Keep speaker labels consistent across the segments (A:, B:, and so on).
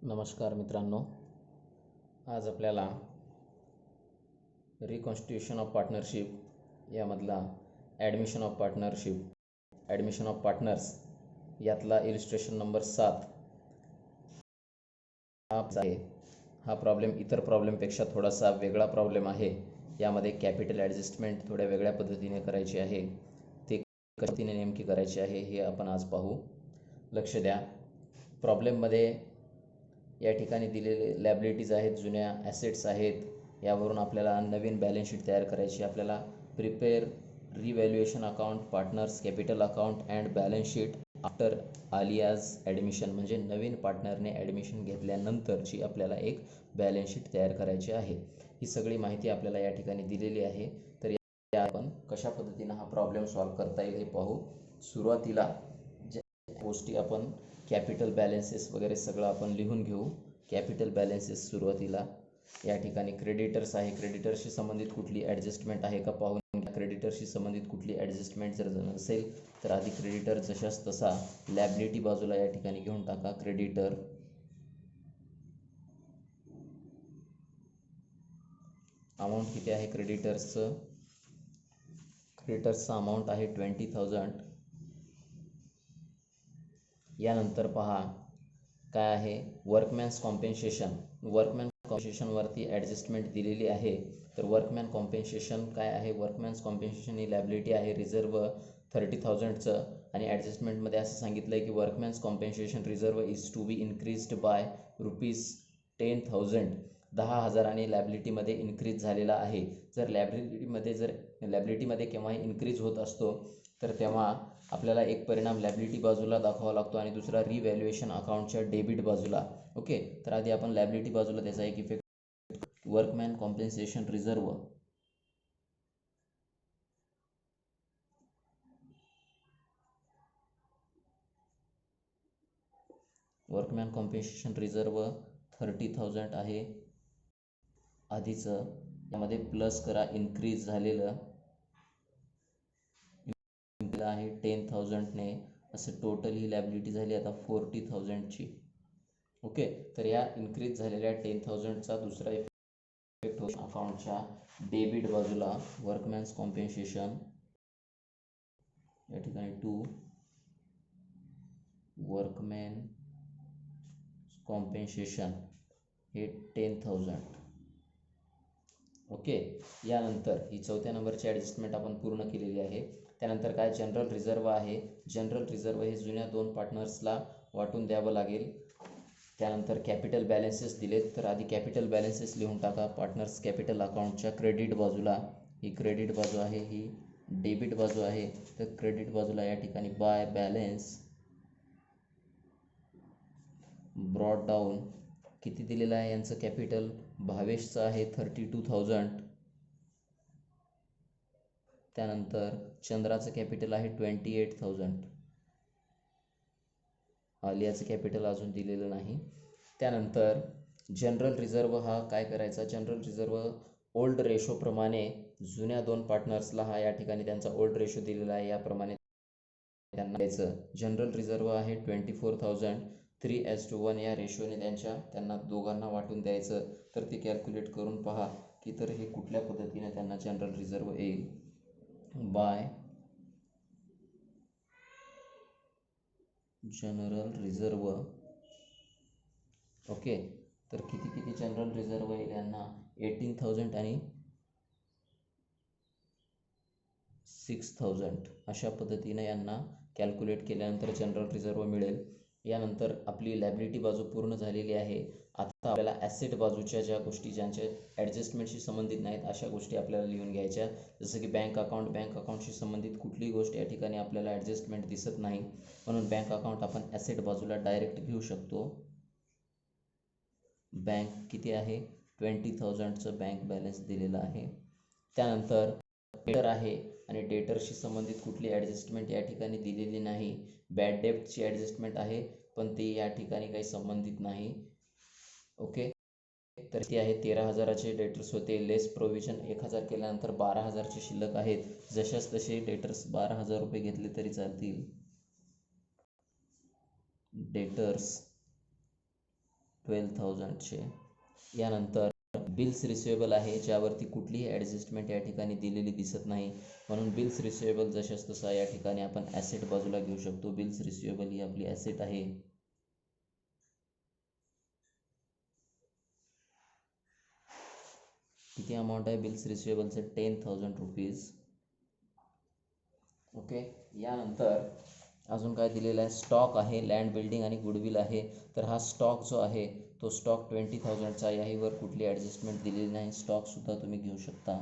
A: नमस्कार मित्रांनो, आज आपल्याला रिकॉन्स्टिट्यूशन ऑफ पार्टनरशिप यामधला ॲडमिशन ऑफ पार्टनर्स यातला इलिस्ट्रेशन नंबर 7 आहे. हा प्रॉब्लेम इतर प्रॉब्लेमपेक्षा थोडासा वेगळा प्रॉब्लेम आहे. यामध्ये कॅपिटल ॲडजस्टमेंट थोड्या वेगळ्या पद्धतीने करायची आहे. ते कशा पद्धतीने नेमकी करायची आहे हे आपण आज पाहू. लक्ष द्या. प्रॉब्लेममध्ये या ठिकाणी दिलेले लॅबिलिटीज आहेत, जुन्या ॲसेट्स आहेत. यावरून आपल्याला नवीन बॅलन्स शीट तयार करायची. आपल्याला prepare revaluation account, partners capital account and balance sheet after Alia's admission, म्हणजे नवीन पार्टनरने ॲडमिशन घेतल्यानंतरची आपल्याला एक बॅलन्स शीट तयार करायची आहे. ही सगळी माहिती आपल्याला या ठिकाणी दिलेली आहे. तर या आपण कशा पद्धतीनं हा प्रॉब्लेम सॉल्व्ह करता येईल हे पाहू. सुरुवातीला ज्या गोष्टी आपण कॅपिटल बॅलन्सेस वगैरे सगळं आपण लिहून घेऊ. कॅपिटल बॅलन्सेस सुरुवातीला या ठिकाणी क्रेडिटर्स आहे. क्रेडिटर्सशी संबंधित कुठली ॲडजस्टमेंट आहे का पाहून घ्या. क्रेडिटर्सशी संबंधित कुठली ॲडजस्टमेंट जर नसेल तर आधी क्रेडिटर जशाच तसा लॅबिलिटी बाजूला या ठिकाणी घेऊन टाका. क्रेडिटर अमाऊंट किती आहे? क्रेडिटर्सचं अमाऊंट आहे 20,000. यानंतर पहा काय आहे, वर्कमॅन्स कॉम्पेन्सेशन. वर्कमॅन कॉम्पेन्सेशनवरती ॲडजस्टमेंट दिलेली आहे. तर वर्कमॅन कॉम्पेन्सेशन काय आहे? वर्कमॅन्स कॉम्पेन्सेशन ही लॅबिलिटी आहे रिझर्व 30,000चं, आणि ॲडजस्टमेंटमध्ये असं सांगितलं आहे की workman's compensation reserve is to be increased by ₹10,000. 10,000 आणि लॅबिलिटीमध्ये इन्क्रीज झालेला आहे. जर लॅबिलिटीमध्ये केव्हाही इन्क्रीज होत असतो तर तेव्हा आपल्याला एक परिणाम लॅबिलिटी बाजूला दाखवावा लागतो आणि दुसरा रिव्हॅल्युएशन अकाउंटच्या डेबिट बाजूला. ओके, तर आधी आपण लॅबिलिटी बाजूला त्याचा एक effect workman compensation reserve. Workman compensation reserve 30,000 आहे आधीचं. यामध्ये प्लस करा इन्क्रीज झालेलं आहे 10,000ने, असं टोटल ही लॅबिलिटी झाली आता 40,000ची. ओके, तर या इन्क्रीज झालेल्या 10,000चा दुसरा इफेक्ट होईल अकाउंटच्या डेबिट बाजूला. वर्कमॅन्स कॉम्पेन्सेशन या ठिकाणी टू वर्कमॅन कॉम्पेन्सेशन हे 10,000. ओके, यानंतर ही 4थ्या नंबरची ॲडजस्टमेंट आपण पूर्ण केलेली आहे. त्यानंतर काय, जनरल रिझर्व आहे. जनरल रिझर्व हे जुन्या 2 पार्टनर्सला वाटून द्यावं लागेल. त्यानंतर कॅपिटल बॅलन्सेस दिलेत, तर आधी कॅपिटल बॅलन्सेस लिहून टाका. पार्टनर्स कॅपिटल अकाउंटच्या क्रेडिट बाजूला ही क्रेडिट बाजू आहे, ही डेबिट बाजू आहे. तर क्रेडिट बाजूला या ठिकाणी बाय बॅलन्स ब्रॉड डाऊन किती दिलेलं आहे यांचं कॅपिटल? भावेशचं आहे 32,000. त्यानंतर चंद्राचं कॅपिटल आहे 28,000. आलियाचं कॅपिटल अजून दिलेलं नाही. त्यानंतर जनरल रिझर्व हा काय करायचा? जनरल रिझर्व ओल्ड रेशोप्रमाणे जुन्या 2 पार्टनर्सला हा या ठिकाणी त्यांचा ओल्ड रेशो दिलेला आहे, याप्रमाणे त्यांना द्यायचं. जनरल रिझर्व आहे 24,000. 3:1 या रेशोने त्यांना दोघांना वाटून द्यायचं. तर ते कॅल्क्युलेट करून पहा की तर हे कुठल्या पद्धतीने त्यांना जनरल रिझर्व येईल. Bye general reserve. ओके, तर किती जनरल रिझर्व येईल यांना? 18,000 आणि 6,000 अशा पद्धतीने यांना कॅल्क्युलेट केल्यानंतर जनरल रिझर्व मिळेल. यानंतर आपली लॅबिलिटी बाजू पूर्ण झालेली आहे. आता आपल्याला ॲसेट बाजूच्या ज्या गोष्टी ज्यांच्या ॲडजस्टमेंटशी संबंधित नाहीत अशा गोष्टी आपल्याला लिहून घ्यायच्या. जसं की बँक अकाउंटशी संबंधित कुठलीही गोष्ट या ठिकाणी आपल्याला ॲडजस्टमेंट दिसत नाही, म्हणून बँक अकाउंट आपण ॲसेट बाजूला डायरेक्ट घेऊ शकतो. बँक किती आहे? 20,000चं बँक बॅलन्स दिलेलं आहे. त्यानंतर डेटर आहे आणि डेटरशी संबंधित कुठली ॲडजस्टमेंट या ठिकाणी दिलेली नाही. बॅड डेप्टची ॲडजस्टमेंट आहे पण ती या ठिकाणी काही संबंधित नाही. ओके, तर ती आहे 13,000चे डेटर्स होते. लेस प्रोव्हिजन 1,000 केल्यानंतर 12,000चे शिल्लक आहेत. जशाच तसे डेटर्स 12,000 रुपये घेतले तरी चालतील. डेटर्स 12,000चे. यानंतर बिल्स रिसिवेबल आहे, ज्यावरती कुठलीही ॲडजस्टमेंट या ठिकाणी दिलेली दिसत नाही, म्हणून बिल्स रिसिवेबल जशाच तसा या ठिकाणी आपण ॲसेट बाजूला घेऊ शकतो. बिल्स रिसिवेबल ही आपली ॲसेट आहे. किती अमाऊंट आहे बिल्स रिसिवेबलचं? 10,000 रुपीज. ओके. यानंतर अजून काय दिलेलं आहे? स्टॉक आहे, लँड बिल्डिंग आणि गुडविल आहे. तर हा स्टॉक जो आहे तो स्टॉक 20,000चा आहे. याहीवर कुठली ॲडजस्टमेंट दिलेली नाही. स्टॉकसुद्धा तुम्ही घेऊ शकता.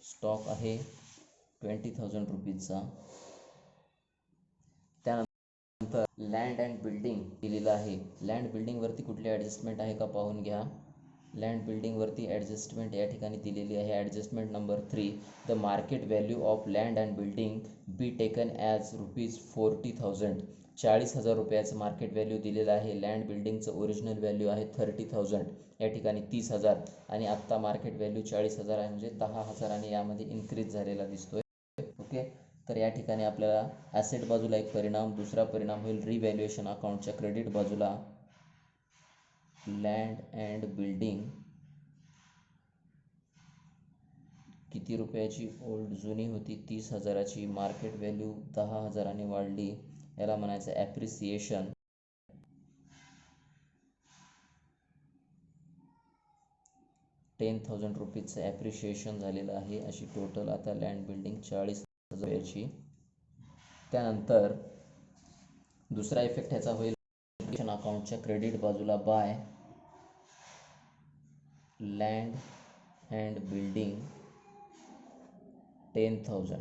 A: स्टॉक आहे 20,000 रुपीजचा. त्यानंतर लँड अँड बिल्डिंग दिलेलं आहे. लँड बिल्डिंगवरती कुठली ॲडजस्टमेंट आहे का पाहून घ्या. लँड बिल्डिंगवरती ॲडजस्टमेंट या ठिकाणी दिलेली आहे. Adjustment number 3, the market value of land and building be taken as ₹40,000. 40,000 रुपयाचं मार्केट व्हॅल्यू दिलेलं आहे. लँड बिल्डिंगचं ओरिजिनल व्हॅल्यू आहे 30,000, या ठिकाणी 30,000 आणि आत्ता मार्केट व्हॅल्यू 40,000 आहे, म्हणजे 10,000 आणि यामध्ये इन्क्रीज झालेला दिसतोय. ओके. तर या ठिकाणी आपल्याला ॲसेट बाजूला एक परिणाम, दुसरा परिणाम होईल रिव्हॅल्युएशन अकाउंटच्या क्रेडिट बाजूला. लँड अँड बिल्डिंग किती रुपयाची ओल्ड जुनी होती? 30,000ची. मार्केट व्हॅल्यू 10,000ने वाढली, याला म्हणायचं ॲप्रिसिएशन. ₹10,000 ॲप्रिशिएशन झालेलं आहे. अशी टोटल आता लँड बिल्डिंग 40,000ची. त्यानंतर दुसरा इफेक्ट ह्याचा होईल अकाउंटच्या क्रेडिट बाजूला. Bye land and building 10,000.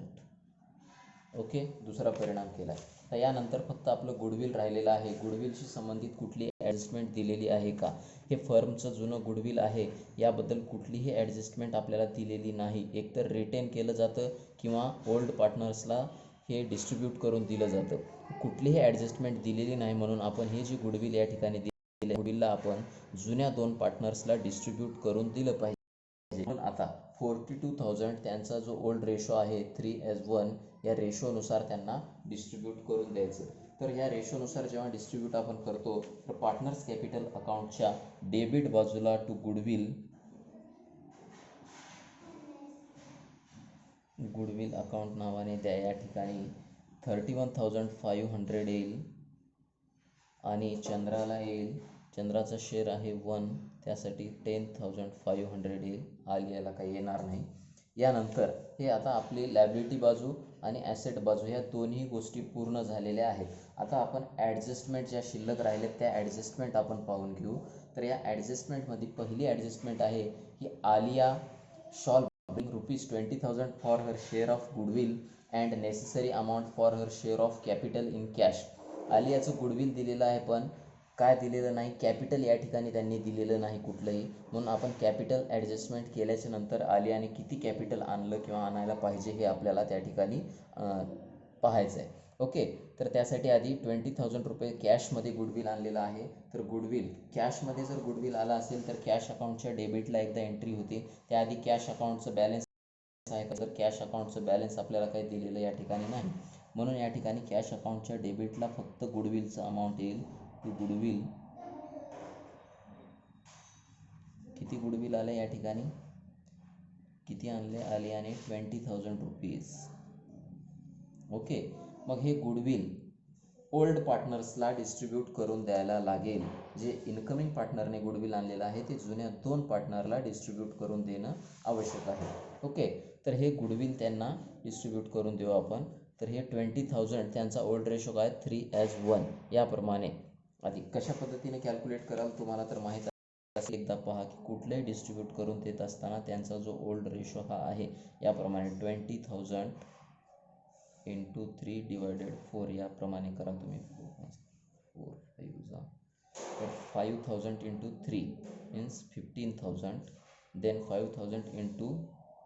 A: Okay. दुसरा परिणाम केला. तर यानंतर फक्त आपलं गुडविल राहिलेलं आहे. गुडविलशी संबंधित कुठली ॲडजस्टमेंट दिलेली आहे का? हे फर्मचं जुनं गुडविल आहे, याबद्दल कुठलीही ॲडजस्टमेंट आपल्याला दिलेली नाही. एकतर रिटेन केलं जातं किंवा ओल्ड पार्टनर्सला हे डिस्ट्रीब्यूट करून दिलं जातं. कुठलीही ॲडजस्टमेंट दिलेली नाही, म्हणून आपण हे जे गुडविल या ठिकाणी दिले गुडविलला आपण जुन्या 2 पार्टनर्सला डिस्ट्रीब्यूट करून दिलं पाहिजे. म्हणून आता 42,000 त्यांचा जो ओल्ड रेशो आहे 3:1 या रेशोनुसार त्यांना डिस्ट्रीब्यूट करून द्यायचं. तर या रेशोनुसार जेव्हा डिस्ट्रीब्यूट आपण करतो, तर पार्टनर्स कॅपिटल अकाउंटच्या डेबिट बाजूला टू गुडविल अकाउंट नावाने द्या. या ठिकाणी 31,500 येईल आणि चंद्राला येईल. चंद्राचा शेअर आहे 1, त्यासाठी 10,500 येईल. आलियाला काही येणार नाही. यानंतर हे आता आपली लॅबिलिटी बाजू आणि ॲसेट बाजू ह्या दोन्ही गोष्टी पूर्ण झालेल्या आहेत. आता आपण ॲडजस्टमेंट ज्या शिल्लक राहिल्यात त्या ॲडजस्टमेंट आपण पाहून घेऊ. तर या ॲडजस्टमेंटमध्ये पहिली ॲडजस्टमेंट आहे की Alia shawl bring ₹20,000 for her share of goodwill and necessary amount for her share of capital in cash. आलियाचं गुडविल दिलेलं आहे, पण काय दिलेलं नाही? कॅपिटल या ठिकाणी त्यांनी दिलेलं नाही कुठलंही, म्हणून आपण कॅपिटल ॲडजस्टमेंट केल्याच्या नंतर आलियाने किती कॅपिटल आणलं किंवा आणायला पाहिजे हे आपल्याला त्या ठिकाणी पाहायचं आहे. ओके. तर त्यासाठी आधी 20,000 रुपये कॅशमध्ये गुडविल आणलेलं आहे. तर गुडविल कॅशमध्ये जर गुडविल आला असेल तर कॅश अकाउंटच्या डेबिटला एकदा एंट्री होते. त्याआधी कॅश अकाउंटचं बॅलन्स आहे का? तर कॅश अकाउंटचं बॅलन्स आपल्याला काही दिलेलं या ठिकाणी नाही, म्हणून या ठिकाणी कॅश अकाउंटच्या डेबिटला फक्त गुडविलचं अमाऊंट येईल. टू गुडविल किती गुडविल आले या ठिकाणी? किती आणले आलियाने? 20,000 रुपीज. ओके. मग हे गुडविल ओल्ड पार्टनर्सला डिस्ट्रीब्यूट करून द्यायला लागेल. जे इनकमिंग पार्टनरने गुडविल आणलेलं आहे ते जुन्या 2 पार्टनरला डिस्ट्रीब्यूट करून देणं आवश्यक आहे. ओके. तर हे गुडविल त्यांना डिस्ट्रीब्यूट करून देऊ आपण. तर हे 20,000 त्यांचा ओल्ड रेशो काय? 3:1. याप्रमाणे आधी कशा पद्धतीने कॅल्क्युलेट कराल तुम्हाला तर माहीत आहे. एकदा पहा की कुठलंही डिस्ट्रीब्यूट करून देत असताना त्यांचा जो ओल्ड रेशो हा आहे याप्रमाणे 20,000 इंटू 3/4 याप्रमाणे करा तुम्ही. 4 5 जा. तर 5,000 इंटू 3 मीन्स 15,000. देन 5,000 इंटू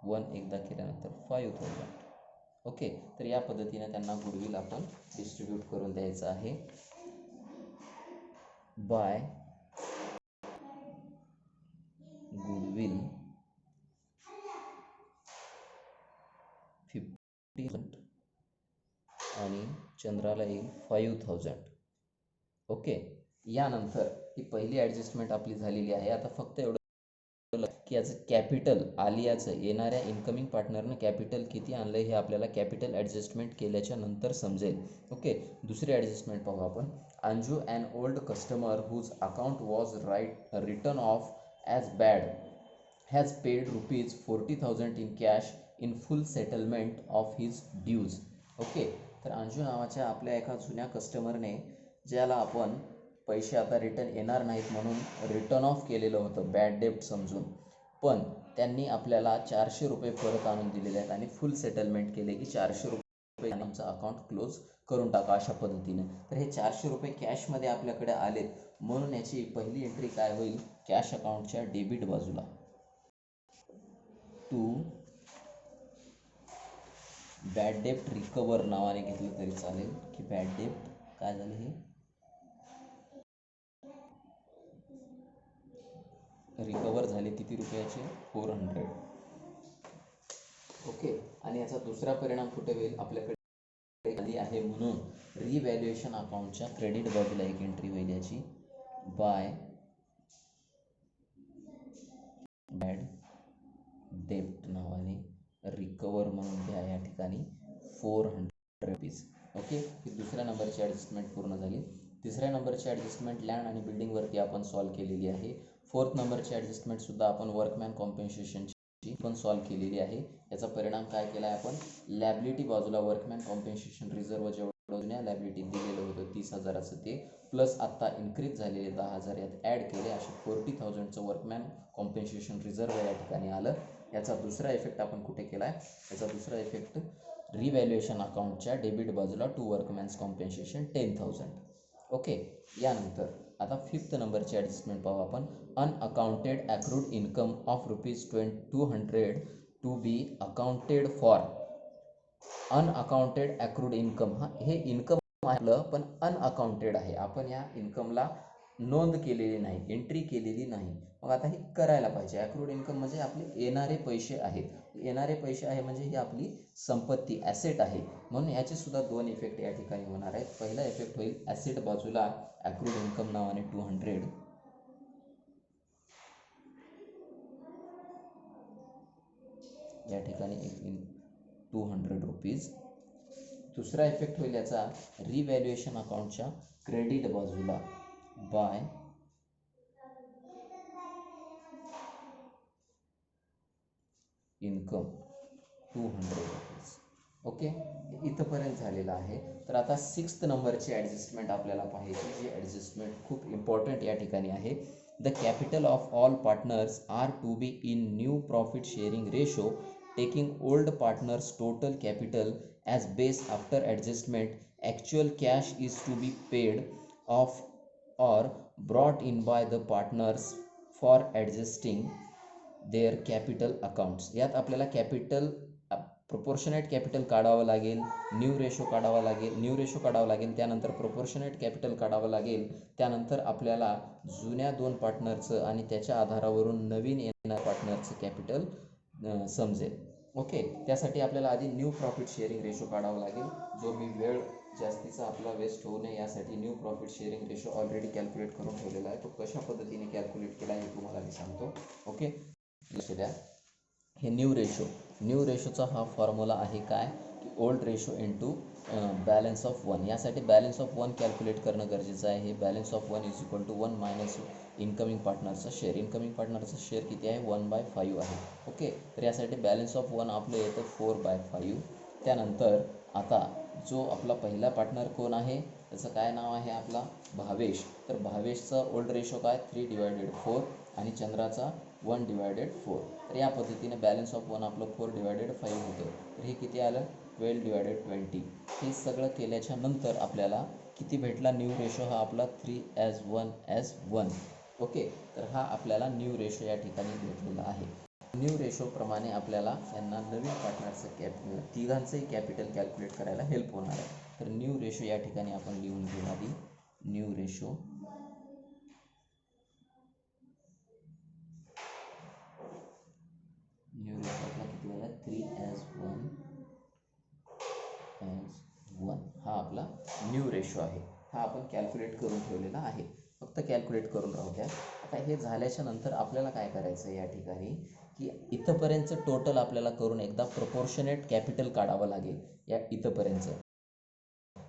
A: 1 एकदा केल्यानंतर 5,000. ओके. तर या पद्धतीने त्यांना गुडविल आपण डिस्ट्रीब्यूट करून द्यायचं आहे. बाय गुडविल 50,000 आणि चंद्राला येईल 5,000. ओके. यानंतर ही पहिली ॲडजस्टमेंट आपली झालेली आहे. आता फक्त एवढं की याचं कॅपिटल आलियाचं येणाऱ्या इन्कमिंग पार्टनरनं कॅपिटल किती आणलं हे आपल्याला कॅपिटल ॲडजस्टमेंट केल्याच्या नंतर समजेल. ओके, दुसरी ॲडजस्टमेंट पाहू आपण. Anju an old customer whose account was written off as bad has paid ₹40,000 in cash in full settlement of his dues. Okay, तर अंजू नावाच्या आपल्या एका जुन्या कस्टमरने ज्याला आपण पैसे आता रिटर्न येणार नाहीत म्हणून रिटर्न ऑफ केलेलं होतं बॅड डेप्ट समजून, पण त्यांनी आपल्याला ₹400 परत आणून दिलेले आहेत आणि फुल सेटलमेंट केले की ₹400 आमचं अकाउंट क्लोज करून टाका अशा पद्धतीने. तर हे ₹400 कॅशमध्ये आपल्याकडे आलेत म्हणून याची पहिली एंट्री काय होईल, कॅश अकाउंटच्या डेबिट बाजूला टू बॅड डेप्ट रिकवर नावाने घेतलं तरी चालेल की बॅड डेप्ट काय झालं, हे रिकवर झाले किती रुपयाचे, 400. ओके, आणि याचा दुसरा परिणाम कुठे होईल, आपल्याकडे आली आहे म्हणून रिव्हॅल्युएशन अकाउंटच्या क्रेडिट बाजूला एक एंट्री होईल याची बाय बॅड डेप्ट नावाने रिकवर म्हणून घ्या या ठिकाणी ₹400. ओके, ही दुसऱ्या नंबरची ॲडजस्टमेंट पूर्ण झाली. तिसऱ्या नंबरची ॲडजस्टमेंट लँड आणि बिल्डिंगवरती आपण सॉल्व्ह केलेली आहे. फोर्थ नंबरची ॲडजस्टमेंटसुद्धा आपण वर्कमॅन कॉम्पेन्सेशनची पण सॉल्व्ह केलेली आहे. याचा परिणाम काय केला आहे आपण, लॅबिलिटी बाजूला वर्कमॅन कॉम्पेन्सेशन रिझर्व जेवढं जुन्या लॅबिलिटी दिलेलं होतं 30,000चं ते प्लस आत्ता इन्क्रीज झालेले 10,000 यात ॲड केले, असे 40,000चं वर्कमॅन कॉम्पेन्सेशन रिझर्व या ठिकाणी आलं. याचा दुसरा इफेक्ट आपण कुठे केला आहे, याचा दुसरा इफेक्ट रिव्हॅल्युएशन अकाउंटच्या डेबिट बाजूला टू वर्कमॅन्स कॉम्पेन्सेशन 10,000. ओके, यानंतर आता फिफ्थ नंबरची ॲडजस्टमेंट पाहू आपण. Unaccounted accrued income of ₹200 to be accounted for. Unaccounted accrued income, हा हे इन्कम आपलं पण अनअकाउंटेड आहे, आपण या इन्कमला नोंद केलेली नाही, एंट्री केलेली नाही. मग आता हे करायला पाहिजे. ॲक्रूड इन्कम म्हणजे आपले येणारे पैसे आहेत, येणारे पैसे आहे म्हणजे ही आपली संपत्ती ॲसेट आहे, म्हणून याचे सुद्धा दोन इफेक्ट या ठिकाणी होणार आहेत. पहिला इफेक्ट होईल ॲसेट बाजूला ॲक्रूड इन्कम नावाने 200 या ठिकाणी ₹200. दुसरा इफेक्ट होईल याचा रिव्हॅल्युएशन अकाउंटच्या क्रेडिट बाजूला बाय इन्कम ₹200. ओके, इथंपर्यंत झालेलं आहे. तर आता सिक्स्थ नंबरची ॲडजस्टमेंट आपल्याला पाहायची, जी ॲडजस्टमेंट खूप इम्पॉर्टंट या ठिकाणी आहे. The capital of all partners are to be in new profit sharing ratio taking old partners total capital as base after adjustment. Actual cash is to be paid off or brought in by the partners for adjusting their capital accounts. यात आपल्याला capital proportionate capital काढावं लागेल, new ratio काढावा लागेल, त्यानंतर proportionate capital काढावं लागेल, त्यानंतर आपल्याला जुन्या दोन पार्टनरचं आणि त्याच्या आधारावरून नवीन येणाऱ्या पार्टनरचं कॅपिटल समजेल. ओके, त्यासाठी आपल्याला आधी न्यू प्रॉफिट शेअरिंग रेशो काढावा लागेल, जो मी वेळ जास्तीचा आपला वेस्ट होऊ नये यासाठी new profit sharing ratio already calculate करून ठेवलेला आहे. तो कशा पद्धतीने कॅल्क्युलेट केला हे तुम्हाला मी सांगतो. ओके, लक्ष द्या. हे न्यू रेशोचा हा फॉर्म्युला आहे काय, की old ratio into balance of 1. यासाठी बॅलन्स ऑफ 1 कॅल्क्युलेट करणं गरजेचं आहे. हे balance of 1 is equal to 1 minus incoming पार्टनरचा शेअर. इन्कमिंग पार्टनरचा शेअर किती आहे, 1/5 आहे. ओके, तर यासाठी बॅलन्स ऑफ 1 आपलं येतं 4/5. त्यानंतर आता जो आपला पहिला पार्टनर कोण आहे, त्याचं काय नाव आहे आपला भावेश. तर भावेशचा ओल्ड रेशो काय 3/4 आणि चंद्राचा 1/4. तर या पद्धतीने बॅलन्स ऑफ 1 आपलं 4/5 होतं. तर हे किती आलं 12/20. हे सगळं केल्याच्या नंतर आपल्याला किती भेटला न्यू रेशो, हा आपला 3:1:1. ओके, तर हा आपल्याला न्यू रेशो या ठिकाणी भेटलेला आहे. न्यू रेशोप्रमाणे आपल्याला यांना नवीन पार्टनरचं तिघांचंही कॅपिटल कॅल्क्युलेट करायला हेल्प होणार आहे. तर न्यू रेशो या ठिकाणी आपण लिहून घेऊ आधी. न्यू रेशो आपला किती झाला 3:1:1. हा आपला न्यू रेशो आहे, हा आपण कॅल्क्युलेट करून ठेवलेला आहे. फक्त कॅल्क्युलेट करून राहू द्या. आता हे झाल्याच्या नंतर आपल्याला काय करायचं आहे या ठिकाणी की इथंपर्यंतचं टोटल आपल्याला करून एकदा प्रपोर्शनेट कॅपिटल काढावं लागेल. या इथंपर्यंतचं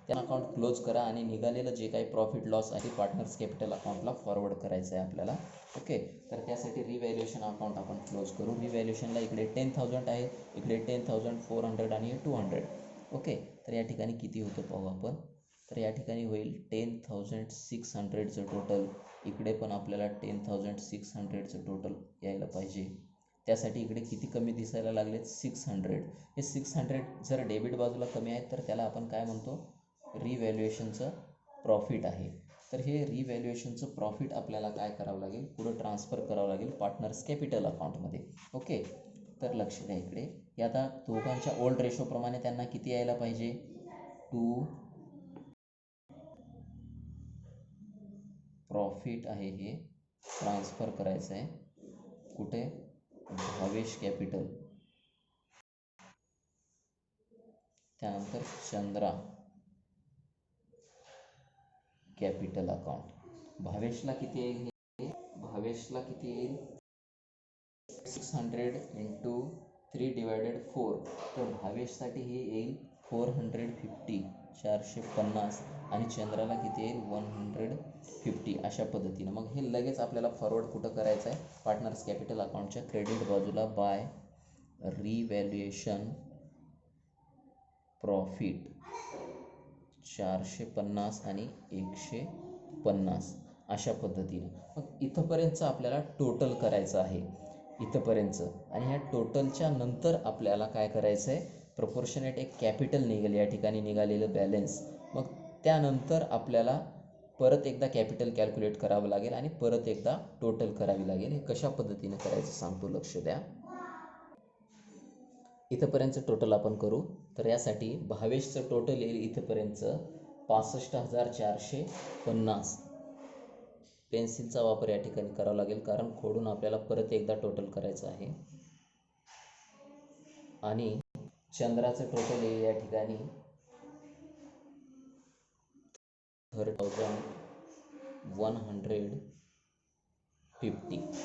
A: त्या अकाउंट क्लोज करा आणि निघालेलं जे काही प्रॉफिट लॉस आहे पार्टनर्स कॅपिटल अकाउंटला फॉरवर्ड करायचं आहे आपल्याला. ओके, तर त्यासाठी रिव्हॅल्युएशन अकाउंट आपण क्लोज करू. रिव्हॅल्युएशनला इकडे 10,000 आहे, इकडे 10,400 आणि 200. ओके, तर या ठिकाणी किती होतं पाहू आपण. तर या ठिकाणी होईल 10,600चं टोटल. इकडे पण आपल्याला 10,600चं टोटल यायला पाहिजे. त्यासाठी इकडे किती कमी दिसायला लागलेत 600. हे 600 जर डेबिट बाजूला कमी आहेत तर त्याला आपण काय म्हणतो, रिव्हॅल्युएशनचं प्रॉफिट आहे. तर हे रिव्हॅल्युएशनचं प्रॉफिट आपल्याला काय करावं लागेल, पुढं ट्रान्सफर करावं लागेल पार्टनर्स कॅपिटल अकाउंटमध्ये. ओके, तर लक्ष द्या इकडे. हे आता दोघांच्या ओल्ड रेशोप्रमाणे त्यांना किती यायला पाहिजे, 2 प्रॉफिट आहे हे ट्रान्सफर करायचं आहे. कुठे, भावेश कॅपिटल, त्यानंतर चंद्रा कॅपिटल अकाउंट. भावेशला किती येईल, हे भावेशला किती येईल 600 × 3/4. तर भावेशसाठी हे येईल 450, 450 आणि चंद्राला किती येईल 150. अशा पद्धतीनं मग हे लगेच आपल्याला फॉरवर्ड कुठं करायचं आहे, पार्टनर्स कॅपिटल अकाउंटच्या क्रेडिट बाजूला बाय रिव्हॅल्युएशन प्रॉफिट 450 आणि 150 अशा पद्धतीनं. मग इथंपर्यंतचं आपल्याला टोटल करायचं आहे, इथंपर्यंतचं. आणि ह्या टोटलच्या नंतर आपल्याला काय करायचं आहे, प्रपोर्शनेट एक कॅपिटल निघेल या ठिकाणी निघालेलं बॅलन्स. मग त्यानंतर आपल्याला परत एकदा कॅपिटल कॅल्क्युलेट करावं लागेल आणि परत एकदा टोटल करावी लागेल. हे कशा पद्धतीनं करायचं सांगतो, लक्ष द्या. इथंपर्यंतचं टोटल आपण करू. तर यासाठी भावेशचं टोटल येईल इथंपर्यंतचं 65,450. पेन्सिलचा वापर या ठिकाणी करावा लागेल कारण खोडून आपल्याला परत एकदा टोटल करायचं आहे. आणि चंद्राचं टोटल येईल या ठिकाणी 3,150.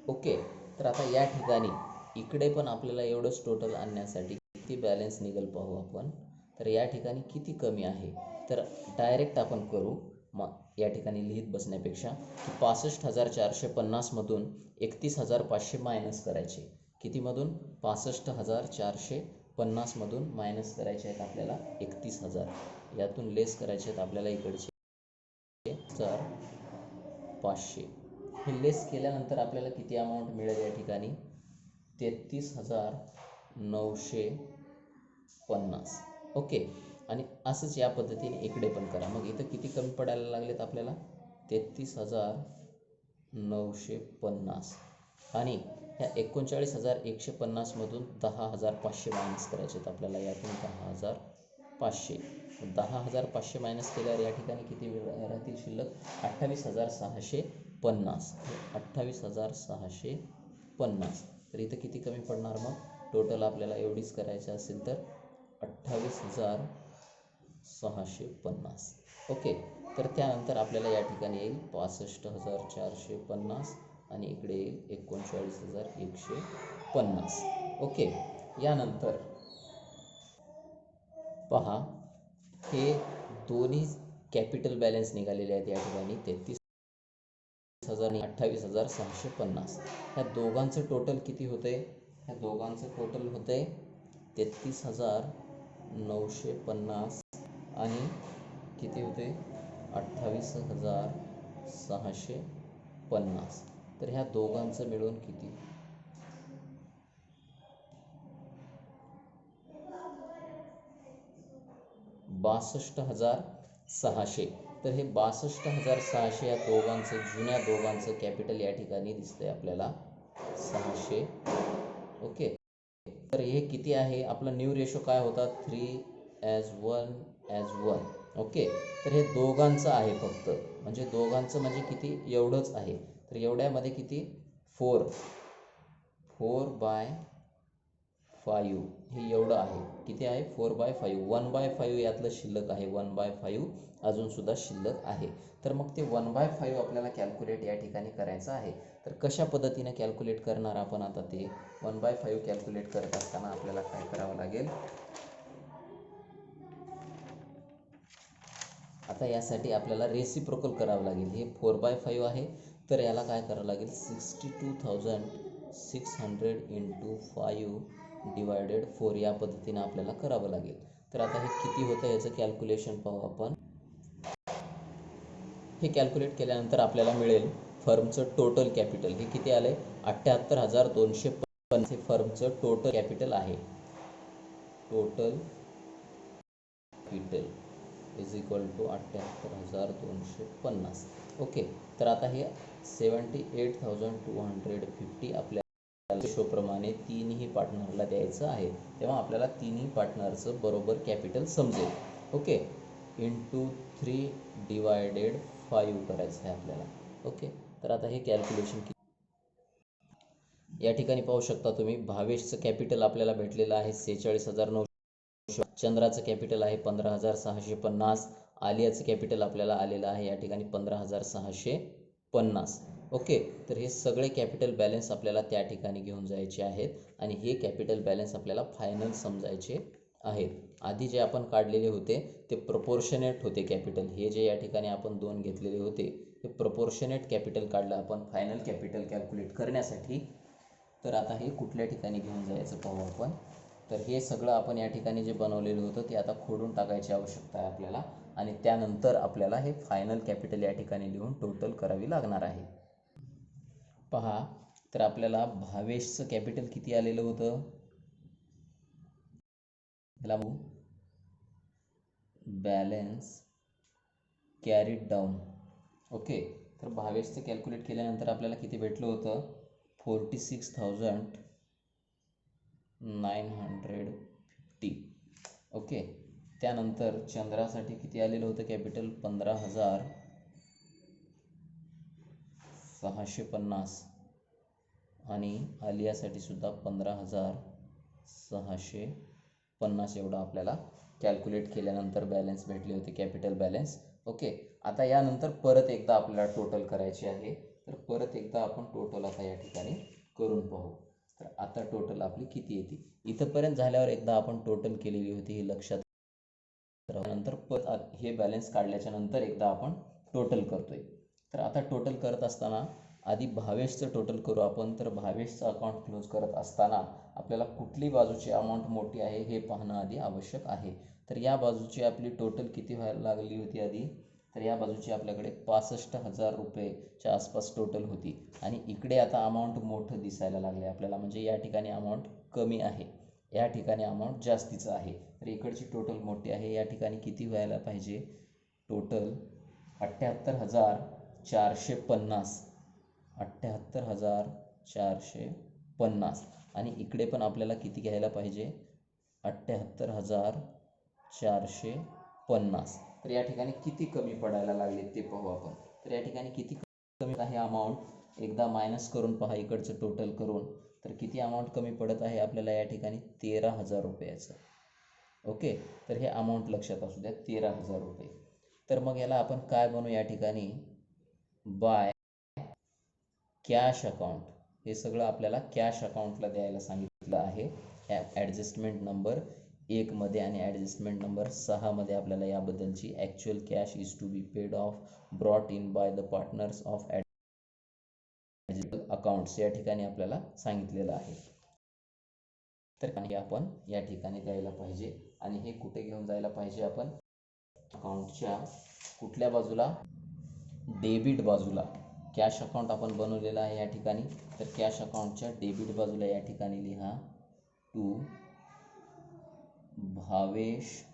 A: ओके, तर आता या ठिकाणी इकडे पण आपल्याला एवढंच टोटल आणण्यासाठी किती बॅलन्स निघेल पाहू आपण. तर या ठिकाणी किती कमी आहे, तर डायरेक्ट आपण करू. मग या ठिकाणी लिहित बसण्यापेक्षा की 65,450 मधून 31,500 मायनस करायचे. कितीमधून, 65,450 मधून मायनस करायचे आहेत आपल्याला 31,000. यातून लेस करायचे आहेत आपल्याला इकडचे 500. हे लेस केल्यानंतर आपल्याला किती अमाऊंट मिळेल या ठिकाणी, 33,950. ओके, आणि असंच या पद्धतीने इकडे पण करा. मग इथं किती कमी पडायला लागलेत आपल्याला, 33,950. आणि ह्या 39,150 मधून 10,500 मायनस करायचे आहेत आपल्याला. यातून 10,500, 10,500 मायनस केल्यावर या ठिकाणी किती राहतील शिल्लक, 28,650. 28,650. तर इथं किती कमी पडणार, मग टोटल आपल्याला एवढीच करायची असेल तर 28,650. ओके, तर त्यानंतर आपल्याला या ठिकाणी येईल 65,450 आणि इकडे येईल 39,150. ओके, यानंतर पहा हे दोन्ही कॅपिटल बॅलन्स निघालेले आहेत या ठिकाणी 33,000 आणि 28,650. ह्या दोघांचं टोटल किती होते, ह्या दोघांचं टोटल होते 33,950 आणि किती होते 28,650. तर ह्या दोघांचं मिळून किती, 62,600. तर हे 62,600 या दोघांचं, जुन्या दोघांचं कॅपिटल या ठिकाणी दिसतंय आपल्याला 600. ओके, तर हे किती आहे, आपला न्यू रेशो काय होता, 3:1:1. ओके, तर हे दोघांचं आहे फक्त, म्हणजे दोघांचं म्हणजे किती, एवढंच आहे. तर एवढ्यामध्ये किती, 4/5 हे एवढं आहे. किती आहे? 4/5. 1/5 यातलं शिल्लक आहे. 1/5 अजून सुद्धा शिल्लक आहे. तर मग ते 1/5 आपल्याला कॅल्क्युलेट या ठिकाणी करायचं आहे. तर कशा पद्धतीने कॅल्क्युलेट करणार आपण आता ते 1/5 कॅल्क्युलेट करत असताना आपल्याला काय करावं लागेल? आता यासाठी आपल्याला रेसिप्रोकल करावं लागेल. हे 4/5 आहे, तर याला काय करावं लागेल? 62,600 इंटू 5 डिवायडेड 4 या पद्धतीने आपल्याला करावं लागेल. तर आता हे किती होतं याचं कॅल्क्युलेशन पाहू आपण. हे कॅल्क्युलेट केल्यानंतर आपल्याला मिळेल फर्मचं टोटल कॅपिटल. हे किती आलंय? 78,250 हे फर्मचं टोटल कॅपिटल आहे. Total capital is equal to 78,250. Okay. तर आता हे 78,250 आपल्या रेशोप्रमाणे तिन्ही पार्टनरला द्यायचं आहे. तेव्हा आपल्याला तिन्ही पार्टनरचं बरोबर कॅपिटल समजेल. ओके. इंटू 3 डिवायडेड 5 करायचं आहे आपल्याला. ओके. तर आता हे कॅल्क्युलेशन या ठिकाणी पाहू शकता तुम्ही. भावेशचं कॅपिटल आपल्याला भेटलेलं आहे 46,900. चंद्राचं कॅपिटल आहे 15,650. आलियाचं कॅपिटल आपल्याला आलेलं आहे या ठिकाणी 15,650. ओके. तर हे सगळे कॅपिटल बॅलन्स आपल्याला त्या ठिकाणी घेऊन जायचे आहेत आणि हे कॅपिटल बॅलन्स आपल्याला फायनल समजायचे आहेत. आधी जे आपण काढलेले होते ते प्रपोर्शनेट होते कॅपिटल. हे जे या ठिकाणी आपण 2 घेतलेले होते ते प्रपोर्शनेट कॅपिटल काढलं आपण फायनल कॅपिटल कॅल्क्युलेट करण्यासाठी. तर आता हे कुठल्या ठिकाणी घेऊन जायचं पाहू आपण. तर हे सगळं आपण या ठिकाणी जे बनवलेलं होतं ते आता खोडून टाकायची आवश्यकता आहे आपल्याला आणि त्यानंतर आपल्याला हे फायनल कॅपिटल या ठिकाणी लिहून टोटल करावी लागणार आहे. पहा, तर आपल्याला भावेशचं कॅपिटल किती आलेलं होतं? Balance carried down. ओके. तर भावेशचं कॅल्क्युलेट केल्यानंतर आपल्याला किती भेटलं होतं? 46,950. ओके. त्यानंतर चंद्रासाठी किती आलेलं होतं कॅपिटल? 15,650 आणि आलियासाठी सुद्धा 15,650 एवढं आपल्याला कॅल्क्युलेट केल्यानंतर बॅलन्स भेटले होते, कॅपिटल बॅलन्स. ओके. आता यानंतर परत एकदा आपल्याला टोटल करायचे आहे. तर परत एकदा आपण टोटल आता या ठिकाणी करून पाहू. तर आता टोटल आपली किती येते? इथंपर्यंत झाल्यावर एकदा आपण टोटल केलेली होती हे लक्षात. नंतर परत हे बॅलन्स काढल्याच्या नंतर एकदा आपण टोटल करतोय. तर आता टोटल करत असताना आधी भावेशचं टोटल करू आपण. तर भावेशचं अकाउंट क्लोज करत असताना आपल्याला कुठली बाजूची अमाऊंट मोठी आहे हे पाहणं आधी आवश्यक आहे. तर या बाजूची आपली टोटल किती व्हायला लागली होती आधी? तर या बाजूची आपल्याकडे 65,000 रुपयेच्या आसपास टोटल होती आणि इकडे आता अमाऊंट मोठं दिसायला लागले आपल्याला. म्हणजे या ठिकाणी अमाऊंट कमी आहे, या ठिकाणी अमाऊंट जास्तीचं आहे. तर इकडची टोटल मोठी आहे. या ठिकाणी किती व्हायला पाहिजे? टोटल 78,450. 78,450 आणि इकडे पण आपल्याला किती घ्यायला पाहिजे? 78,450. तर या ठिकाणी किती कमी पडायला लागले ते पाहू आपण. तर या ठिकाणी किती कमी आहे अमाऊंट? एकदा मायनस करून पहा इकडचं टोटल करून. तर किती अमाऊंट कमी पडत आहे आपल्याला या ठिकाणी? 13,000 रुपयाचं. ओके. तर हे अमाऊंट लक्षात असू द्या, 13,000 रुपये. तर मग याला आपण काय बनवू या ठिकाणी? By cash account. हे सगळं आपल्याला कॅश अकाउंटला द्यायला सांगितलं आहे. ॲडजस्टमेंट नंबर 1 मध्ये आणि ॲडजस्टमेंट नंबर 6 मध्ये आपल्याला याबद्दलची actual cash is to be paid off brought in by the partners of accounts या ठिकाणी आपल्याला सांगितलेलं आहे. तर हे आपण या ठिकाणी द्यायला पाहिजे आणि हे कुठे घेऊन जायला पाहिजे आपण? अकाउंटच्या कुठल्या बाजूला? डेबिट बाजूला. कॅश अकाउंट आपण बनवलेलं आहे या ठिकाणी. तर कॅश अकाउंटच्या डेबिट बाजूला या ठिकाणी लिहा टू भावेश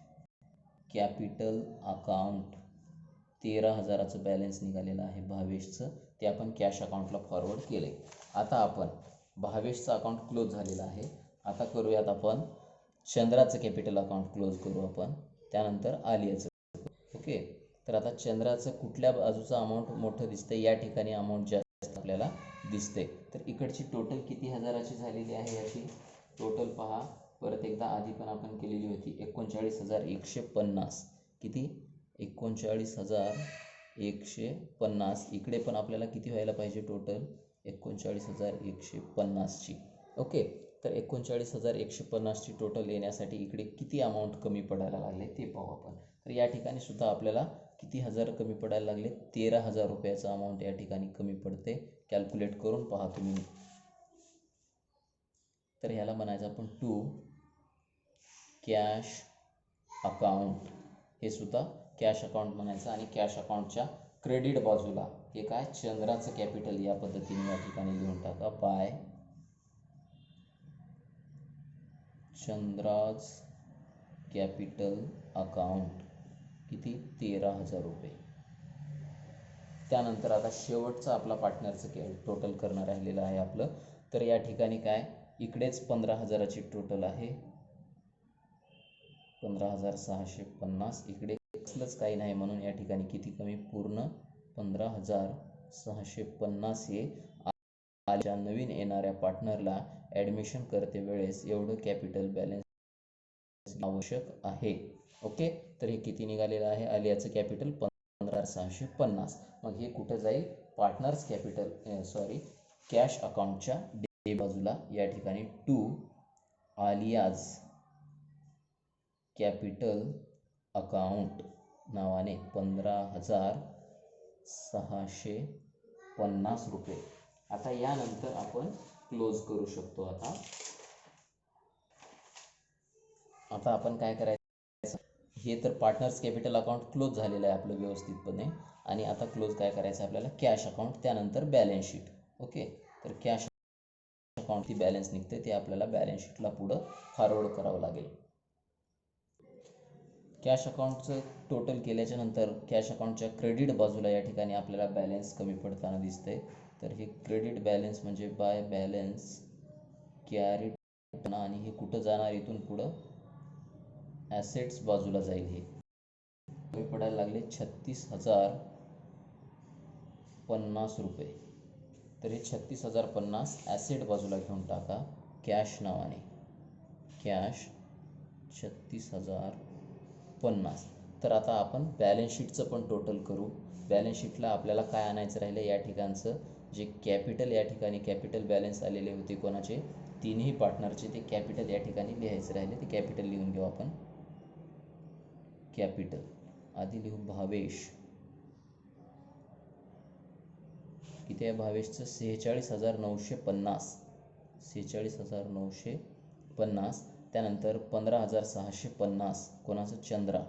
A: कॅपिटल अकाउंट. 13,000चं बॅलन्स निघालेलं आहे भावेशचं, ते आपण कॅश अकाउंटला फॉरवर्ड केलं आहे. आता आपण भावेशचं अकाउंट क्लोज झालेलं आहे. आता करूयात आपण चंद्राचं कॅपिटल अकाउंट क्लोज करू आपण, त्यानंतर आलियाचं. ओके. तर आता चंद्राचं कुठल्या बाजूचं अमाऊंट मोठं दिसतंय? या ठिकाणी अमाऊंट जास्त आपल्याला दिसते. तर इकडची टोटल किती हजाराची झालेली आहे याची? टोटल पहा परत एकदा आधी पण आपण केलेली होती 39,150. किती? 39,150. इकडे पण आपल्याला किती व्हायला पाहिजे टोटल? 39,150ची. ओके, तर 39,150ची टोटल येण्यासाठी इकडे किती अमाऊंट कमी पडायला लागले ते पाहू आपण. तर या ठिकाणी सुद्धा आपल्याला किती हजार कमी पडायला लागले? 13,000 रुपयाचं अमाऊंट या ठिकाणी कमी पडते. कॅल्क्युलेट करून पहा तुम्ही. तर ह्याला म्हणायचं आपण टू कॅश अकाउंट. हे सुद्धा कॅश अकाउंट म्हणायचं. आणि कॅश अकाउंटच्या क्रेडिट बाजूला हे काय? चंद्राचं कॅपिटल या पद्धतीने या ठिकाणी लिहून टाका. By Chandra's capital account. किती? 13,000 रुपये. त्यानंतर आता शेवटचं आपला पार्टनरचं टोटल करणं राहिलेलं आहे आपलं. तर या ठिकाणी काय? इकडेच 15,000ची टोटल आहे, 15,650. इकडे कसलंच काही नाही म्हणून या ठिकाणी किती कमी? पूर्ण 15,650 हे आजच्या नवीन येणाऱ्या पार्टनरला ॲडमिशन करते वेळेस एवढं कॅपिटल बॅलन्स आवश्यक आहे. ओके, तर हे किती निघालेलं आहे? आलियाचं कॅपिटल 15,650. मग हे कुठं जाईल? पार्टनर्स कॅपिटल कॅश अकाउंटच्या डे बाजूला या ठिकाणी टू आलियाज कॅपिटल अकाउंट नावाने 15,650 रुपये. आता यानंतर आपण क्लोज करू शकतो. आता आपण काय करायचं? हे तर पार्टनर्स कॅपिटल अकाउंट क्लोज झालेलं आहे आपलं व्यवस्थितपणे. आणि आता क्लोज काय करायचं आपल्याला? कॅश अकाउंट, त्यानंतर बॅलन्स शीट. ओके, तर कॅश अकाउंट ती बॅलन्स निघते ते आपल्याला बॅलन्स शीटला पुढं फॉरवर्ड करावं लागेल. कॅश अकाउंटचं टोटल केल्याच्या नंतर कॅश अकाउंटच्या क्रेडिट बाजूला या ठिकाणी आपल्याला बॅलन्स कमी पडताना दिसतंय. तर हे क्रेडिट बॅलन्स म्हणजे बाय बॅलन्स कॅरीड. आणि हे कुठं जाणार? इथून पुढं ॲसेट्स बाजूला जाईल. हे कमी पडायला लागले 36,050 रुपये. तर हे 36,050 ॲसेट बाजूला घेऊन टाका कॅश नावाने. कॅश 36,050. तर आता आपण बॅलन्स शीटचं पण टोटल करू. बॅलन्स शीटला आपल्याला काय आणायचं राहिलं? या ठिकाणचं जे कॅपिटल या ठिकाणी कॅपिटल बॅलन्स आलेले होते कोणाचे? तिन्ही पार्टनरचे. ते कॅपिटल या ठिकाणी लिहायचं राहिले. ते कॅपिटल लिहून घेऊ आपण. कॅपिटल आधी लिहू भावेश. किती आहे भावेशचं? 46,950. 46,950. त्यानंतर 15,650 कोणाचं? चंद्रा.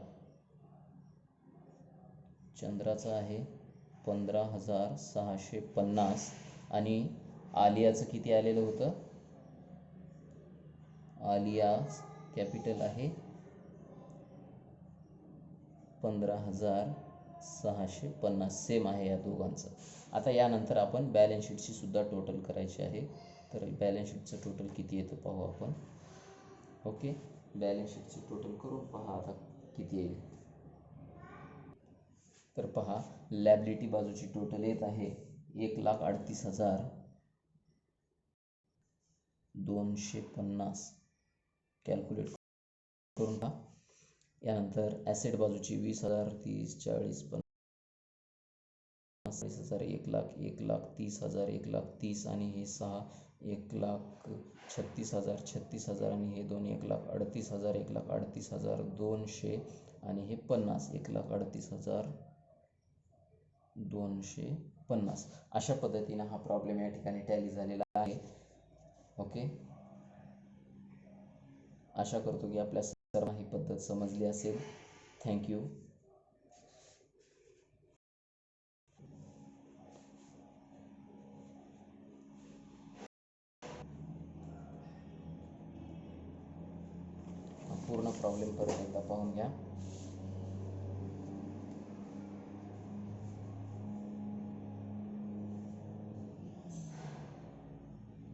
A: चंद्राचं आहे 15,650. आणि आलियाचं किती आलेलं होतं? आलिया कॅपिटल आहे 15,650. सेम आहे या दोघांचं. आता यानंतर आपण बॅलन्स शीटची सुद्धा टोटल करायची आहे. तर बॅलन्स शीटचं टोटल किती येतं पाहू आपण. ओके, बॅलन्स शीटची टोटल करून पहा आता किती येईल. तर पहा, लॅबिलिटी बाजूची टोटल येत आहे 1,38,250. कॅल्क्युलेट करून पहा. यानंतर ॲसेट बाजूची 20,000, 30, 40, 50,000, 1,30,000, 1,30,000 आणि हे 6, 1,36,000, 36,000 आणि हे 2, 1,38,000, 1,38,000, 200 आणि हे 50, 1,38,250. अशा पद्धतीनं हा प्रॉब्लेम या ठिकाणी टॅली झालेला आहे. ओके, आशा करतो की आपल्या सर्वांना ही पद्धत समजली असेल. थँक्यू. पूर्ण प्रॉब्लेम परत एकदा पाहून घ्या.